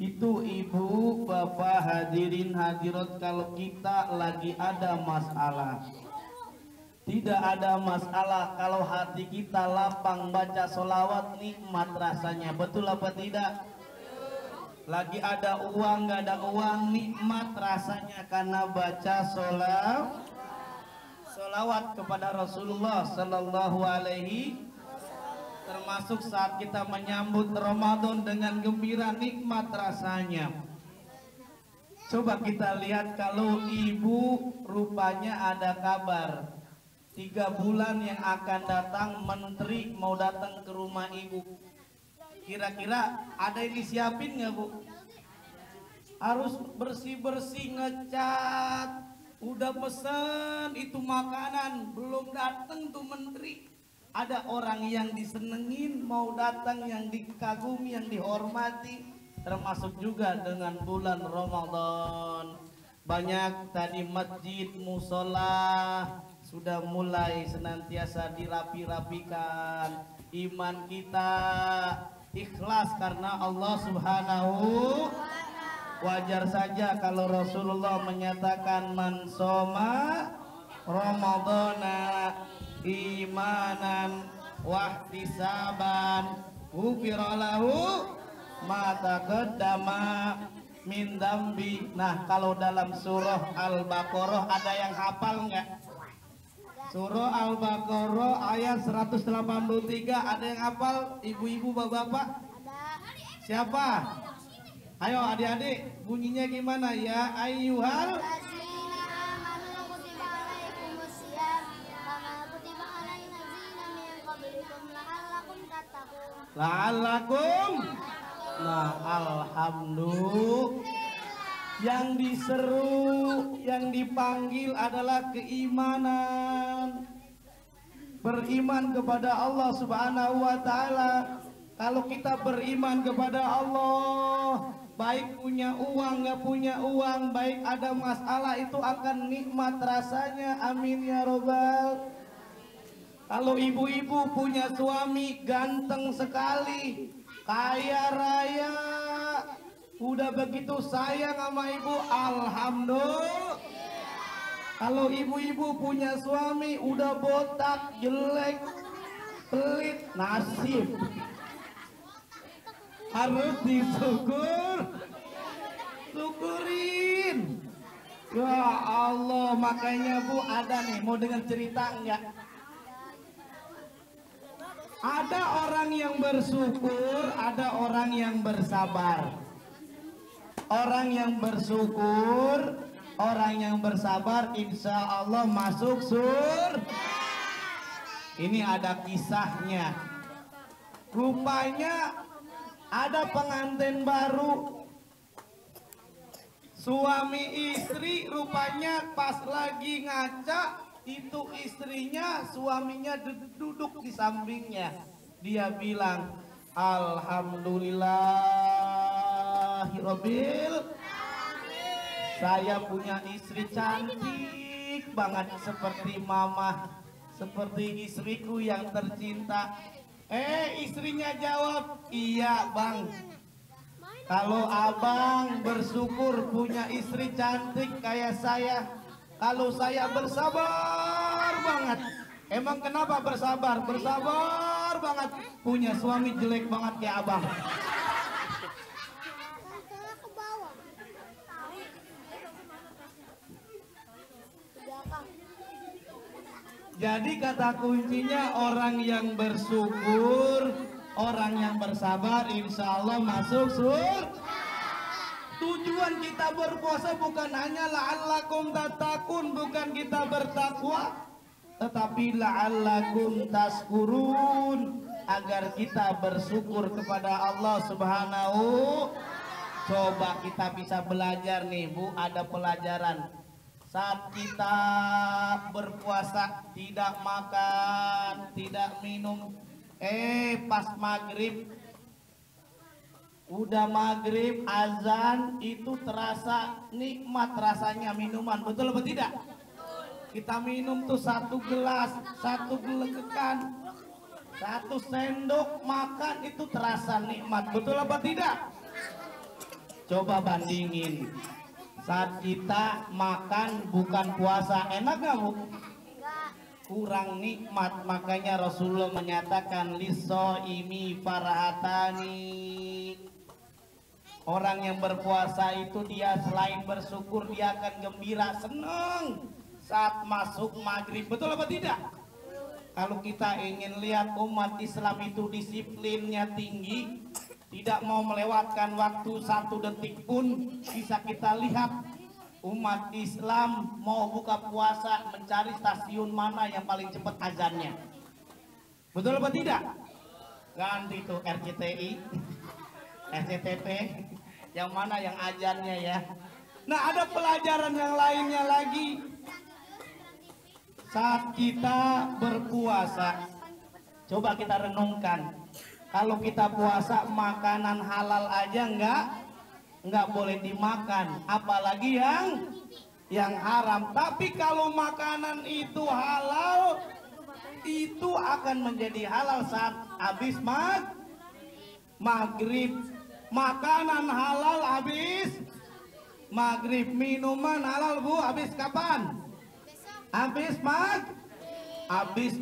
Itu ibu, bapak, hadirin hadirat, kalau kita lagi ada masalah, tidak ada masalah kalau hati kita lapang baca sholawat, nikmat rasanya. Betul apa tidak? Lagi ada uang, nggak ada uang, nikmat rasanya karena baca sholawat kepada Rasulullah Sallallahu Alaihi. Termasuk saat kita menyambut Ramadan dengan gembira, nikmat rasanya. Coba kita lihat, kalau ibu rupanya ada kabar 3 bulan yang akan datang menteri mau datang ke rumah ibu. Kira-kira ada yang disiapin nggak, Bu? Harus bersih-bersih, ngecat, udah pesen itu makanan, belum datang tuh menteri. Ada orang yang disenengin mau datang, yang dikagumi, yang dihormati. Termasuk juga dengan bulan Ramadan. Banyak tadi masjid, musola sudah mulai senantiasa dirapi-rapikan. Iman kita ikhlas karena Allah Subhanahu. Wajar saja kalau Rasulullah menyatakan man soma Ramadana imanan wahtisaban ghufira lahu ma taqaddama min dambi. Nah, kalau dalam surah Al-Baqarah ada yang hafal nggak? Surah Al-Baqarah ayat 183 ada yang hafal? Ibu-ibu, bapak-bapak? Siapa? Ayo adik-adik, bunyinya gimana? Ya ayyuhal la'allakum. Nah, alhamdulillah, yang diseru, yang dipanggil adalah keimanan. Beriman kepada Allah Subhanahu wa taala. Kalau kita beriman kepada Allah, baik punya uang nggak punya uang, baik ada masalah, itu akan nikmat rasanya. Amin ya robbal. Kalau ibu-ibu punya suami ganteng sekali, kaya raya, udah begitu sayang sama ibu, alhamdulillah. Kalau ibu-ibu punya suami udah botak, jelek, pelit, nasib harus syukurin. Ya Allah, makanya Bu, ada nih, mau dengar cerita enggak? Ada orang yang bersyukur, ada orang yang bersabar. Orang yang bersyukur, orang yang bersabar, insya Allah masuk surga. Ini ada kisahnya. Rupanya ada pengantin baru, suami istri, rupanya pas lagi ngaca, itu istrinya, suaminya duduk di sampingnya. Dia bilang, alhamdulillahirabbil, saya punya istri cantik banget seperti mama, seperti istriku yang tercinta. Istrinya jawab, iya bang, kalau abang bersyukur punya istri cantik kayak saya, kalau saya bersabar banget. Emang kenapa bersabar? Bersabar banget punya suami jelek banget kayak abang. Jadi kata kuncinya, orang yang bersyukur, orang yang bersabar, insya Allah masuk surga. Tujuan kita berpuasa bukan hanya la'allakum tattaqun, bukan kita bertakwa, tetapi la'allakum tashkurun, agar kita bersyukur kepada Allah Subhanahu. Coba kita bisa belajar nih Bu, ada pelajaran. Saat kita berpuasa tidak makan, tidak minum, pas maghrib, udah maghrib azan, itu terasa nikmat rasanya minuman, betul atau tidak? Kita minum tuh 1 gelas, 1 gelegekan, 1 sendok makan itu terasa nikmat, betul apa tidak? Coba bandingin saat kita makan bukan puasa, enak gak Bu? Kurang nikmat. Makanya Rasulullah menyatakan lisoimi farahatani, orang yang berpuasa itu dia selain bersyukur dia akan gembira, senang saat masuk maghrib, betul apa tidak? Kalau kita ingin lihat umat Islam itu disiplinnya tinggi, tidak mau melewatkan waktu 1 detik pun, bisa kita lihat umat Islam mau buka puasa mencari stasiun mana yang paling cepat azannya. Betul apa tidak? Ganti tuh RCTI, SCTV, yang mana yang azannya ya. Nah, ada pelajaran yang lainnya lagi. Saat kita berpuasa, coba kita renungkan. Kalau kita puasa makanan halal aja nggak boleh dimakan, apalagi yang haram. Tapi kalau makanan itu halal, itu akan menjadi halal saat habis maghrib. Makanan halal habis maghrib, minuman halal Bu habis kapan? Habis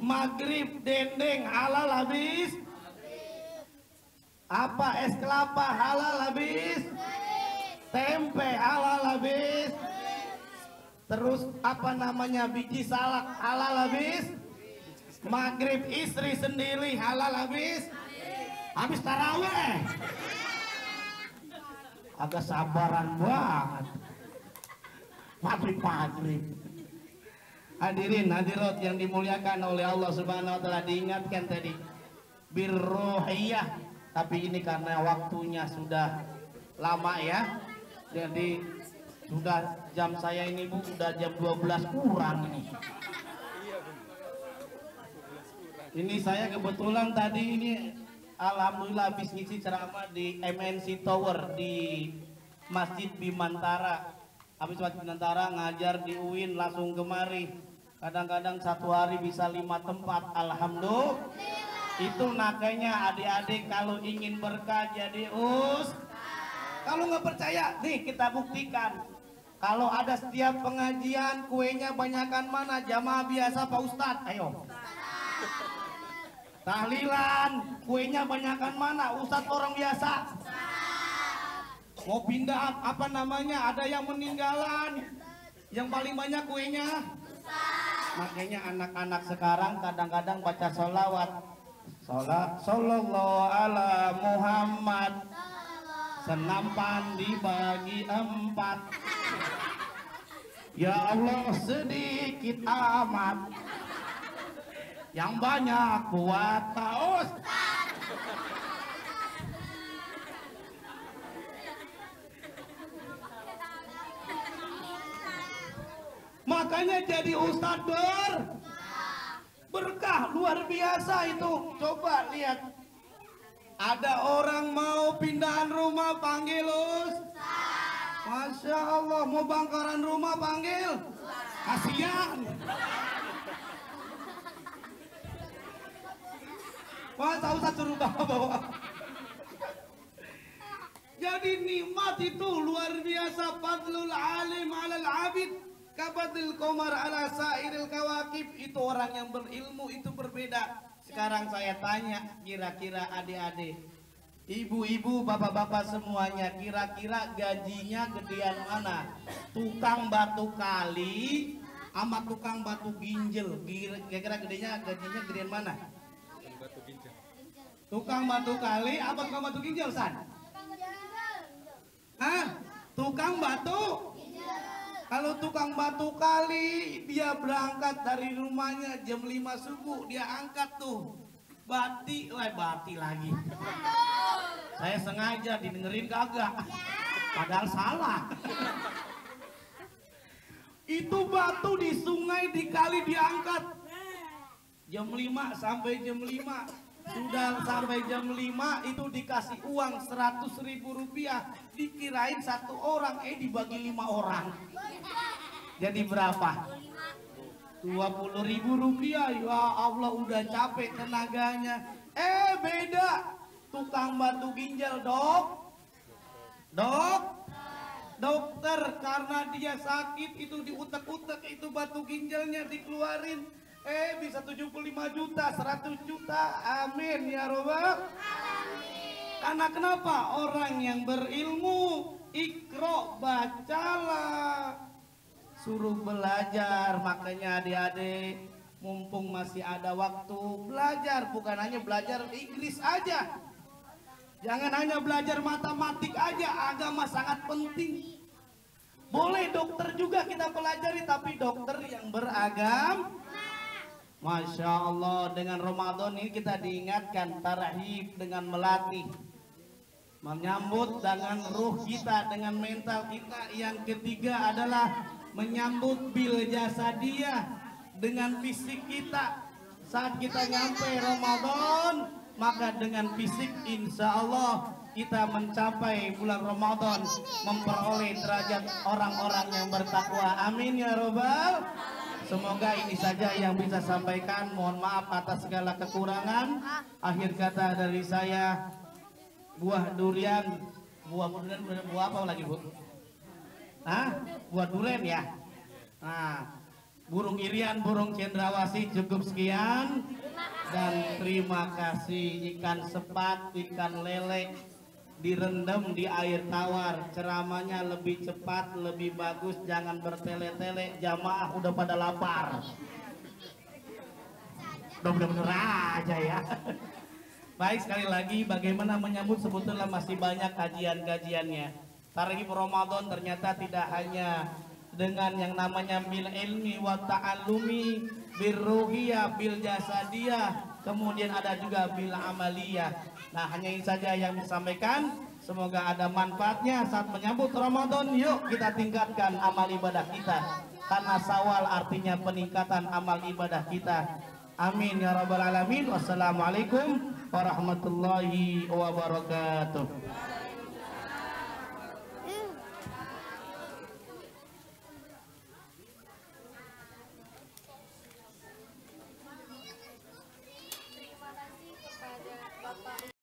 maghrib, dendeng halal habis. Apa es kelapa halal habis. Tempe halal habis. Terus apa namanya biji salak halal habis. Maghrib istri sendiri halal habis. Habis taraweh. Agak sabaran banget. Maghrib. Hadirin hadirat yang dimuliakan oleh Allah Subhanahu wa taala, diingatkan tadi birruhiyah, tapi ini karena waktunya sudah lama ya. Jadi sudah jam saya ini Bu, sudah jam 12 kurang ini. Ini saya kebetulan tadi ini alhamdulillah habis ngisi ceramah di MNC Tower di Masjid Bimantara. Habis Masjid Bimantara ngajar di UIN langsung kemari. Kadang-kadang 1 hari bisa 5 tempat, alhamdulillah. Itu makanya adik-adik kalau ingin berkah jadi kalau nggak percaya nih kita buktikan. Kalau ada setiap pengajian kuenya banyakan mana? Jamaah biasa Pak Ustadz, ayo. Tahlilan kuenya banyakan mana? Ustadz orang biasa. Mau pindah apa namanya? Ada yang meninggalan, yang paling banyak kuenya. Makanya anak-anak sekarang kadang-kadang baca sholawat. Sallallahu ala Muhammad, senampan dibagi 4. Ya Allah sedikit amat, yang banyak buat Pak. Makanya jadi ustadz berkah luar biasa itu. Coba lihat, ada orang mau pindahan rumah panggil Masya Allah, mau bangkaran rumah panggil, kasihan. Masa ustadz suruh bawa. Jadi nikmat itu luar biasa. Fadlul alim alal abid kabadil qamar ala sairil kawakib. Itu orang yang berilmu itu berbeda. Sekarang saya tanya, kira-kira adik-adik, ibu-ibu, bapak-bapak semuanya, kira-kira gajinya gedean mana? Tukang batu kali sama tukang batu ginjal, kira-kira gajinya gedean mana? Tukang batu kali apa tukang batu ginjal, San? Hah? Tukang batu? Kalau tukang batu kali, dia berangkat dari rumahnya jam 5 subuh, dia angkat tuh bati lagi. Saya sengaja didengerin kagak, padahal salah. Itu batu di sungai, di kali diangkat jam 5 sampai jam 5. Sudah sampai jam 5 itu dikasih uang 100.000 rupiah. Dikirain 1 orang, dibagi 5 orang. Jadi berapa? Rp20.000. Ya Allah, udah capek tenaganya. Beda tukang batu ginjal, dokter karena dia sakit itu diutek-utek itu batu ginjalnya dikeluarin, bisa 75 juta, 100 juta. Amin ya robbal. Karena kenapa? Orang yang berilmu, ikro, bacalah, suruh belajar. Makanya adik-adik, mumpung masih ada waktu, belajar. Bukan hanya belajar Inggris aja, jangan hanya belajar matematik aja, agama sangat penting. Boleh dokter juga kita pelajari, tapi dokter yang beragam. Masya Allah, dengan Ramadan ini kita diingatkan tarhib dengan melatih, menyambut dengan ruh kita, dengan mental kita. Yang ketiga adalah menyambut bil jasadiyah dengan fisik kita. Saat kita nyampe Ramadan, maka dengan fisik insya Allah kita mencapai bulan Ramadan, memperoleh derajat orang-orang yang bertakwa. Amin ya robbal. Semoga ini saja yang bisa sampaikan. Mohon maaf atas segala kekurangan. Akhir kata dari saya, buah durian, buah apa lagi Bu? Buah durian ya. Nah, burung irian, burung cendrawasih, cukup sekian. Dan terima kasih. Ikan sepat, ikan lele direndam di air tawar. Ceramahnya lebih cepat, lebih bagus, jangan bertele-tele. Jamaah udah pada lapar. Udah bener-bener aja ya. Baik, sekali lagi bagaimana menyambut, sebetulnya masih banyak kajian-kajiannya. Tarhib Ramadan ternyata tidak hanya dengan yang namanya bil ilmi wa ta'allumi, bil ruhiyah, bil jasadiyah, kemudian ada juga bil amaliyah. Nah, hanya ini saja yang disampaikan. Semoga ada manfaatnya saat menyambut Ramadan. Yuk kita tingkatkan amal ibadah kita, karena Syawal artinya peningkatan amal ibadah kita. Amin ya rabbal alamin. Wassalamualaikum warahmatullahi wabarakatuh.